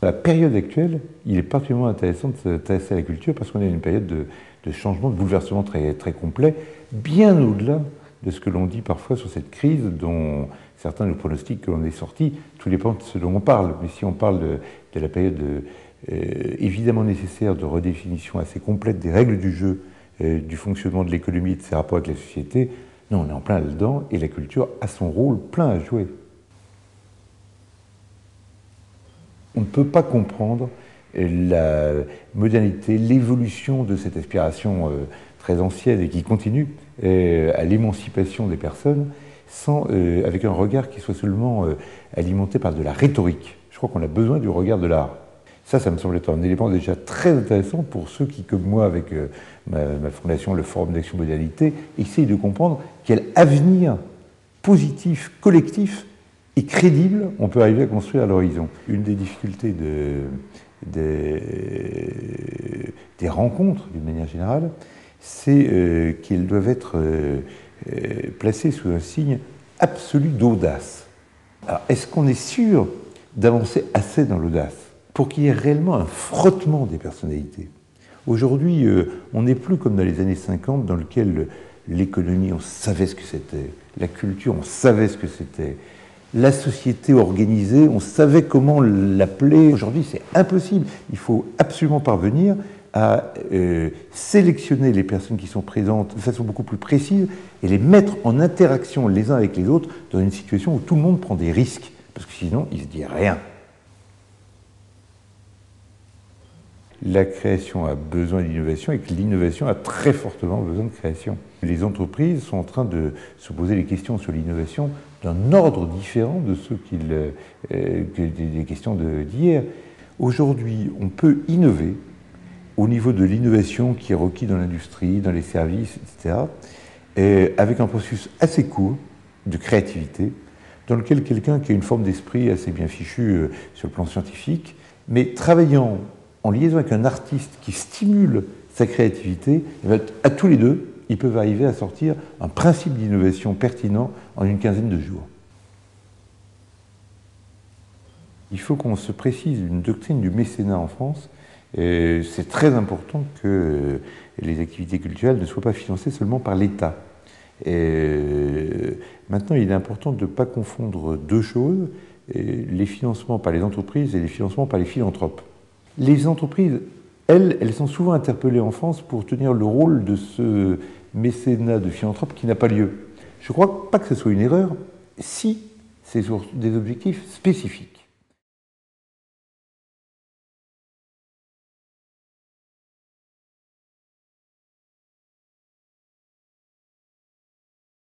La période actuelle, il est particulièrement intéressant de s'intéresser à la culture parce qu'on est dans une période de changement, de bouleversement très, très complet, bien au-delà de ce que l'on dit parfois sur cette crise dont certains nous pronostiquent que l'on est sorti. Tout dépend de ce dont on parle. Mais si on parle de la période évidemment nécessaire de redéfinition assez complète des règles du jeu, du fonctionnement de l'économie et de ses rapports avec la société, non, on est en plein là-dedans et la culture a son rôle plein à jouer. On ne peut pas comprendre la modernité, l'évolution de cette aspiration très ancienne et qui continue à l'émancipation des personnes sans, avec un regard qui soit seulement alimenté par de la rhétorique. Je crois qu'on a besoin du regard de l'art. Ça me semble être un élément déjà très intéressant pour ceux qui, comme moi, avec ma fondation, le Forum d'Action Modernité, essayent de comprendre quel avenir positif, collectif et crédible on peut arriver à construire à l'horizon. Une des difficultés des rencontres, d'une manière générale, c'est qu'elles doivent être placées sous un signe absolu d'audace. Alors, est-ce qu'on est sûr d'avancer assez dans l'audace pour qu'il y ait réellement un frottement des personnalités? Aujourd'hui, on n'est plus comme dans les années 50, dans lequel l'économie, on savait ce que c'était, la culture, on savait ce que c'était, la société organisée, on savait comment l'appeler. Aujourd'hui, c'est impossible. Il faut absolument parvenir à sélectionner les personnes qui sont présentes de façon beaucoup plus précise et les mettre en interaction les uns avec les autres dans une situation où tout le monde prend des risques, parce que sinon, il ne se dit rien. La création a besoin d'innovation et que l'innovation a très fortement besoin de création. Les entreprises sont en train de se poser les questions sur l'innovation d'un ordre différent de ceux que des questions d'hier. Aujourd'hui, on peut innover au niveau de l'innovation qui est requis dans l'industrie, dans les services, etc., avec un processus assez court de créativité, dans lequel quelqu'un qui a une forme d'esprit assez bien fichue sur le plan scientifique, mais travaillant en liaison avec un artiste qui stimule sa créativité, à tous les deux, ils peuvent arriver à sortir un principe d'innovation pertinent en une quinzaine de jours. Il faut qu'on se précise une doctrine du mécénat en France. C'est très important que les activités culturelles ne soient pas financées seulement par l'État. Maintenant, il est important de ne pas confondre deux choses, les financements par les entreprises et les financements par les philanthropes. Les entreprises, elles sont souvent interpellées en France pour tenir le rôle de ce mécénat de philanthrope qui n'a pas lieu. Je ne crois pas que ce soit une erreur si c'est sur des objectifs spécifiques.